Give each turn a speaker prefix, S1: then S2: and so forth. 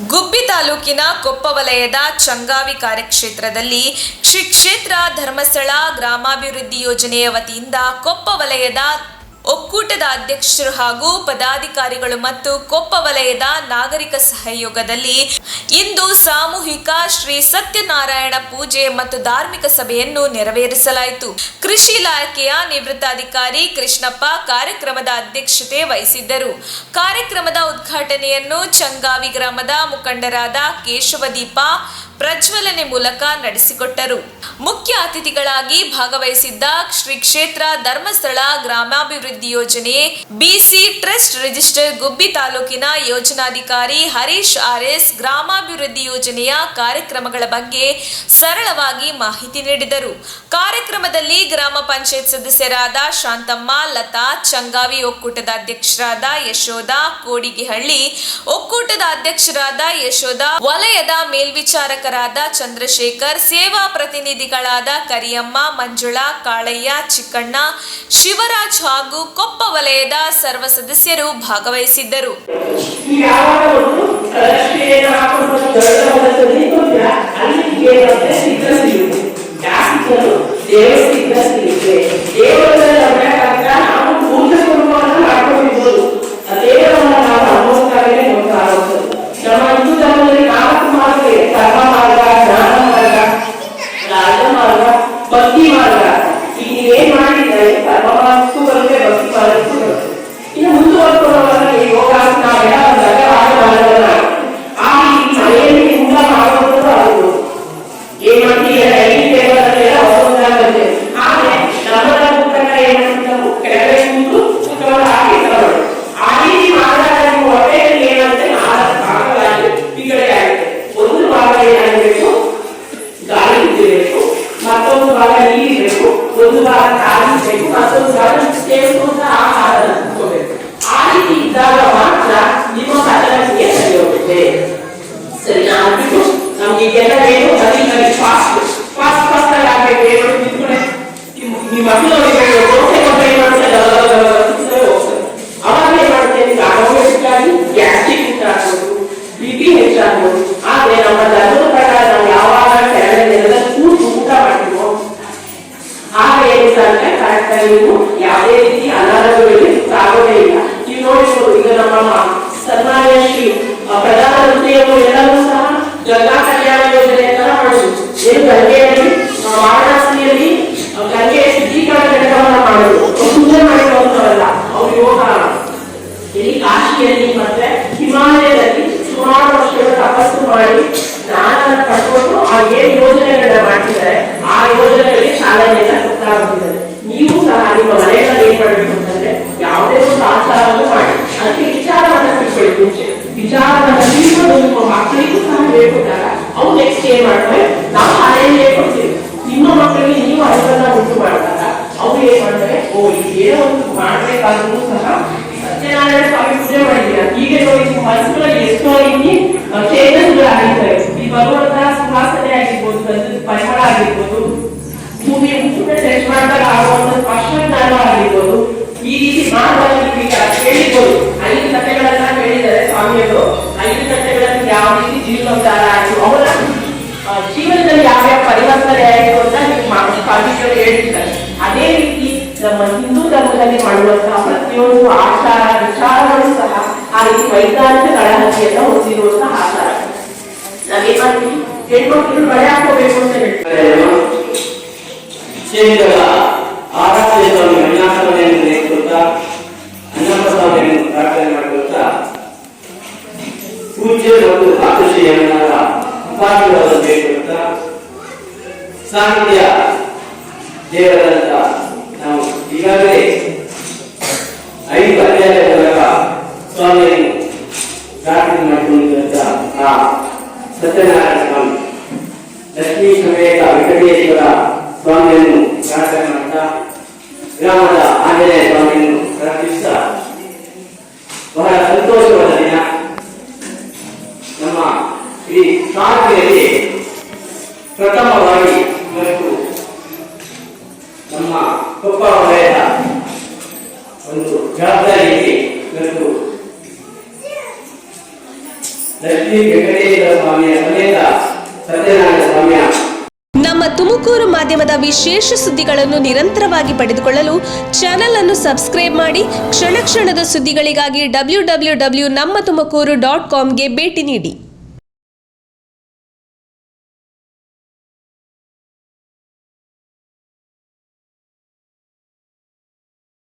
S1: ಗುಬ್ಬಿ ತಾಲೂಕಿನ ಕೊಪ್ಪ ವಲಯದ ಚಂಗಾವಿ ಕಾರ್ಯಕ್ಷೇತ್ರದಲ್ಲಿ ಶ್ರೀ ಕ್ಷೇತ್ರ ಧರ್ಮಸ್ಥಳ ಗ್ರಾಮಾಭಿವೃದ್ಧಿ ಯೋಜನೆಯ ವತಿಯಿಂದ ಕೊಪ್ಪ ವಲಯದ ಒಕ್ಕೂಟದ ಅಧ್ಯಕ್ಷರು ಹಾಗೂ ಪದಾಧಿಕಾರಿಗಳು ಮತ್ತು ಕೊಪ್ಪ ವಲಯದ ನಾಗರಿಕ ಸಹಯೋಗದಲ್ಲಿ ಇಂದು ಸಾಮೂಹಿಕ ಶ್ರೀ ಸತ್ಯನಾರಾಯಣ ಪೂಜೆ ಮತ್ತು ಧಾರ್ಮಿಕ ಸಭೆಯನ್ನು ನೆರವೇರಿಸಲಾಯಿತು. ಕೃಷಿ ಇಲಾಖೆಯ ನಿವೃತ್ತ ಅಧಿಕಾರಿ ಕೃಷ್ಣಪ್ಪ ಕಾರ್ಯಕ್ರಮದ ಅಧ್ಯಕ್ಷತೆ ವಹಿಸಿದ್ದರು. ಕಾರ್ಯಕ್ರಮದ ಉದ್ಘಾಟನೆಯನ್ನು ಚಂಗಾವಿ ಗ್ರಾಮದ ಮುಖಂಡರಾದ ಕೇಶವದೀಪ ಪ್ರಜ್ವಲನೆ ಮೂಲಕ ನಡೆಸಿಕೊಟ್ಟರು. ಮುಖ್ಯ ಅತಿಥಿಗಳಾಗಿ ಭಾಗವಹಿಸಿದ್ದ ಶ್ರೀ ಕ್ಷೇತ್ರ ಧರ್ಮಸ್ಥಳ ಗ್ರಾಮಾಭಿವೃದ್ಧಿ ಯೋಜನೆ ಬಿಸಿ ಟ್ರಸ್ಟ್ ರಿಜಿಸ್ಟರ್ ಗುಬ್ಬಿ ತಾಲೂಕಿನ ಯೋಜನಾಧಿಕಾರಿ ಹರೀಶ್ ಆರ್ಎಸ್ ಗ್ರಾಮಾಭಿವೃದ್ಧಿ ಯೋಜನೆಯ ಕಾರ್ಯಕ್ರಮಗಳ ಬಗ್ಗೆ ಸರಳವಾಗಿ ಮಾಹಿತಿ ನೀಡಿದರು. ಕಾರ್ಯಕ್ರಮದಲ್ಲಿ ಗ್ರಾಮ ಪಂಚಾಯತ್ ಸದಸ್ಯರಾದ ಶಾಂತಮ್ಮ, ಲತಾ, ಚಂಗಾವಿ ಒಕ್ಕೂಟದ ಅಧ್ಯಕ್ಷರಾದ ಯಶೋಧ ಕೋಡಿಗೆಹಳ್ಳಿ, ಒಕ್ಕೂಟದ ಅಧ್ಯಕ್ಷರಾದ ಯಶೋಧ, ವಲಯದ ಮೇಲ್ವಿಚಾರಕರಾದ ಚಂದ್ರಶೇಖರ್, ಸೇವಾ ಪ್ರತಿನಿಧಿಗಳಾದ ಕರಿಯಮ್ಮ, ಮಂಜುಳಾ, ಕಾಳಯ್ಯ, ಚಿಕ್ಕಣ್ಣ, ಶಿವರಾಜ್ ಹಾಗೂ ಕೊಪ್ಪ ವಲಯದ ಸರ್ವ ಸದಸ್ಯರು ಭಾಗವಹಿಸಿದ್ದರು.
S2: ಭಕ್ತಿ ಮಾರ್ಗ ಈಗ ಏನ್ ಮಾಡಿದ್ರೆ ಕರ್ಮ ಮಾರ್ಗಕ್ಕೂ ಬರುತ್ತೆ, ಭಕ್ತಿ ಮಾರ್ಗಕ್ಕೂ ಬರುತ್ತೆ. ಇನ್ನು ಮುಂದುವರೆದುಕೊಳ್ಳುವಾಗ ಯೋಗಾಸನ ಆ ಈ ಮನೆಯಲ್ಲಿ ಇಂದ ಮಾಡುವಂಥದ್ದು ಆಗುವುದು. ಏನ್ ಮಾಡ್ತೀವಿ ಒಂದಾಗುತ್ತೆ. ಆದ್ರೆ ನಮ್ಮದ ಪುಸ್ತಕ ಏನ್ ಮಾಡ್ತೀವಿ ಕೆಳಗಡೆ ನಿಂತು ಪುಸ್ತಕವನ್ನು ಹಾಕಿ ತಗೊಳ್ಳೋದು. ಆ ರೀತಿ ಮಾಡಿದಾಗ ನೀವು ಹೊಟ್ಟೆಯಲ್ಲಿ ಏನಂದ್ರೆ 4 ಭಾಗಗಳಾಗಿ ವಿಂಗಡಣೆ ಆಗುತ್ತೆ. ಒಂದು ಭಾಗ ಏನಾಗಬೇಕು, ಗಾಳಿ ಇರಬೇಕು, ಮತ್ತೊಂದು ಭಾಗ ನೀರಿರಬೇಕು, ಒಂದು ಭಾಗ ಕಾಲಿರಬೇಕು, ಮತ್ತೊಂದು ಭಾಗ ಸೇವಿಸುವಂತ ಆಹಾರ ತಗೋಬೇಕು. ಆ ರೀತಿ ಇದ್ದಾಗ ಮಾತ್ರ ನಿಮ್ಮ ಪಚನಕ್ರಿಯೆ ಸರಿ ಹೋಗುತ್ತೆ. ಸರಿ ಆಗ್ಬಿಟ್ಟು ನಮ್ಗೆ ಈಗೆಲ್ಲ ಏನು ಫಾಸ್ಟ್ ಆಗ್ಬೇಕು. ಏನು ನಿಂತ್ಕೊಂಡೆ ನಿಮ್ಮ ಮಕ್ಕಳು ದೋಸೆ ಕೊಟ್ಟರೆ ಏನ್ ಮಾಡ್ತಾರೆ, ಹೋಗ್ತಾರೆ. ಅವಾಗ ಏನ್ ಮಾಡ್ತೇನೆ, ಆಟೋಮೆಟಿಕ್ಕಾಗಿ ಗ್ಯಾಸ್ಟ್ರಿಕ್ ಹೆಚ್ಚಾಗ್ಬೋದು, BP ಹೆಚ್ಚಾಗ್ಬೋದು. ಆದ್ರೆ ನಮ್ಮ ಧರ್ಮದ ಪ್ರಕಾರ ನಾವು ಯಾವಾಗ ಕೆಳಗಡೆ ನೆಲದಲ್ಲಿ ಕೂತು ಊಟ ಮಾಡ್ತೀವೋ ಆಗ ಏನಿಲ್ಲ ಕರೆಕ್ಟ್ ಆಗಿ ನೀವು ಯಾವುದೇ ರೀತಿ ಅನಾರೋಗ್ಯಗಳಿಗೆ ಆಗೋದೇ ಇಲ್ಲ. ನೀವು ನೋಡಿರ್ಬೋದು, ಈಗ ನಮ್ಮ ಸನ್ಮಾನ್ಯ ಶ್ರೀ ಪ್ರಧಾನಮಂತ್ರಿಯವರು ಎಲ್ಲರೂ ಸಹ ಗಂಗಾ ಕಲ್ಯಾಣ ಯೋಜನೆ ಅಂತ ಮಾಡಿದ್ರು. ಏನು ಗಂಗೆಯಲ್ಲಿ ವಾರಣಾಸಿಯಲ್ಲಿ ಗಂಗೆಯ ಶುದ್ಧೀಕರಣ ಘಟಕವನ್ನ ಮಾಡಿದ್ರು. ಪೂಜೆ ಮಾಡಿರುವಂತವಲ್ಲ, ಅವ್ರು ಯೋಗ ಇಲ್ಲಿ ಕಾಶಿಯಲ್ಲಿ ಮತ್ತೆ ಹಿಮಾಲಯದಲ್ಲಿ ಸುಮಾರು ವರ್ಷಗಳು ತಪಸ್ಸು ಮಾಡಿ ಜ್ಞಾನವನ್ನು ಪಡ್ಕೊಂಡು ಆ ಏನ್ ಯೋಜನೆಗಳನ್ನ ಮಾಡ್ತಿದ್ದಾರೆ ಆ ಯೋಜನೆಗಳಿಗೆ ಚಾಲನೆಯನ್ನ ಕೊಡ್ತಾ ಬಂದಿದ್ದಾರೆ. ನೀವು ಸಹ ನಿಮ್ಮ ಮನೆಯಲ್ಲಿ ಏನ್ ಮಾಡ್ಬೇಕು ಅಂತಂದ್ರೆ ಯಾವುದೇ ಒಂದು ಆಚಾರವನ್ನು ಮಾಡಿ ಅದಕ್ಕೆ ವಿಚಾರವನ್ನ ತಿಳ್ಕೊಳ್ಳಿ. ಮುಂಚೆ ವಿಚಾರವನ್ನ ತಿಳ್ಕೊಂಡು ನಿಮ್ಮ ಮಕ್ಕಳಿಗೂ ಸಹ ಹೇಳ್ಕೊಟ್ಟಾಗ ಅವ್ರು ನೆಕ್ಸ್ಟ್ ಏನ್ ಮಾಡ್ತಾರೆ, ನಾವು ಶಾಲೆಯಲ್ಲಿ ಹೇಳ್ಕೊಡ್ತೀವಿ. ನಿಮ್ಮ ಮಕ್ಕಳಿಗೆ ನೀವು ಅರಿವನ್ನ ಉಂಟು ಮಾಡಿದಾಗ ಅವ್ರು ಏನ್ ಮಾಡ್ತಾರೆ, ಏನೋ ಒಂದು ಮಾಡ್ಬೇಕಾದ್ರೂ ಸಹ ಸತ್ಯನಾರಾಯಣ ಸ್ವಾಮಿ ಪೂಜೆ ಮಾಡಿದ್ದೀರಾ, ಹೀಗೆ ನೋಡಿ ಮನಸ್ಸುಗಳಲ್ಲಿ ಎಷ್ಟೋ ರೀತಿ ಚೇತನಗಳಾಗಿದ್ದಾರೆ. ಈ ಭಗವಂತ ಸುವಾಸನೆ ಆಗಿರ್ಬೋದು, ಗಂಧದ ಪರಿಮಳ ಆಗಿರ್ಬೋದು, ಭೂಮಿ ಉಪ್ಪುನ ಟಚ್ ಮಾಡಿದಾಗ ಆಗುವಂತ ಸ್ಪಷ್ಟ ಜ್ಞಾನ ಆಗಿರ್ಬೋದು. ಈ ರೀತಿ ಮಾಡುವಾಗ ಹೇಳಿರ್ಬೋದು. 5 ಕಥೆಗಳನ್ನ ಹೇಳಿದ್ದಾರೆ ಸ್ವಾಮಿಯವರು. 5 ಕಥೆಗಳಲ್ಲಿ ಯಾವ ರೀತಿ ಜೀವನೋದ್ಧಾರ ಆಯಿತು, ಅವರ ಜೀವನದಲ್ಲಿ ಯಾವ್ಯಾವ ಪರಿವರ್ತನೆ ಆಯಿತು ಅಂತ ಸ್ವಾಮಿಗಳು ಹೇಳಿರ್ತಾರೆ. ಅದೇ ರೀತಿ ನಮ್ಮ ಹಿಂದೂ ಧರ್ಮದಲ್ಲಿ ಮಾಡುವಂತಹ ಪ್ರತಿಯೊಂದು ಆಚಾರ ವಿಚಾರಗಳು ಸಹ ಆ ರೀತಿ ವೈಜ್ಞಾನಿಕ ತಳಹದಿಯನ್ನು ಹೊಂದಿರುವಂತಹ ಆಚಾರ. ನಾವೇನ್ ಮಾಡ್ತೀವಿ, ಹೆಣ್ಮಕ್ಳು ಬಳೆ ಹಾಕೋಬೇಕು ಅಂತ ಹೇಳ್ತಾರೆ.
S3: ಆರಾಧನೆಯನ್ನು ವಿನ್ಯಾಸವನ್ನು ನೇತೃತ್ವ ಅನ್ನಪ್ರಸಾದವನ್ನು ಪ್ರಾರ್ಥನೆ ಮಾಡಿಕೊಳ್ತಾ ಪೂಜ್ಯ ಮತ್ತು ಮಾತೃಶ್ರೀಯನ್ನಾದ ಉಪಾಧಿಗಳನ್ನು ನೇತೃತ್ವ ಸಾಹಿತ್ಯ ದೇವರಂತ ನಾವು ಈಗಾಗಲೇ 5 ಅಧ್ಯಾಯದ ಮೂಲಕ ಸ್ವಾಮಿಯನ್ನು ಪ್ರಾರ್ಥನೆ ಮಾಡಿಕೊಂಡಿರುವಂತ ಆ ಸತ್ಯನಾರಾಯಣ ಸ್ವಾಮಿ, ಲಕ್ಷ್ಮೀ ಸಮೇತ ವೆಂಕಟೇಶ್ವರ ಸ್ವಾಮಿಯನ್ನು ಪ್ರಾರ್ಥನೆ ಮಾಡ್ತಾ ಗ್ರಾಮದ ಆಂಜನೇಯ ಸ್ವಾಮಿಯನ್ನು ಪ್ರಾರ್ಥಿಸುತ್ತಾ ಬಹಳ ಸಂತೋಷವಾದ ದಿನ. ನಮ್ಮ ಈ ಶಾಲೆಯಲ್ಲಿ ಪ್ರಥಮವಾಗಿ ಮತ್ತು ನಮ್ಮ ಕೊಪ್ಪ ವಲಯದ ಒಂದು ಜವಾಬ್ದಾರಿಯಲ್ಲಿ ಇವತ್ತು ಲಕ್ಷ್ಮೀ ವೆಂಕಟೇಶ್ವರ ಸ್ವಾಮಿಯ ಸಮೇತ ಸತ್ಯನಾರಾಯಣ ಸ್ವಾಮಿಯ
S4: ನಮ್ಮ ತುಮಕೂರು ಮಾಧ್ಯಮದ ವಿಶೇಷ ಸುದ್ದಿಗಳನ್ನು ನಿರಂತರವಾಗಿ ಪಡೆದುಕೊಳ್ಳಲು ಚಾನೆಲ್ ಅನ್ನು ಸಬ್ಸ್ಕ್ರೈಬ್ ಮಾಡಿ. ಕ್ಷಣ ಕ್ಷಣದ ಸುದ್ದಿಗಳಿಗಾಗಿ www.nammathumakuru.comಗೆ ಭೇಟಿ ನೀಡಿ.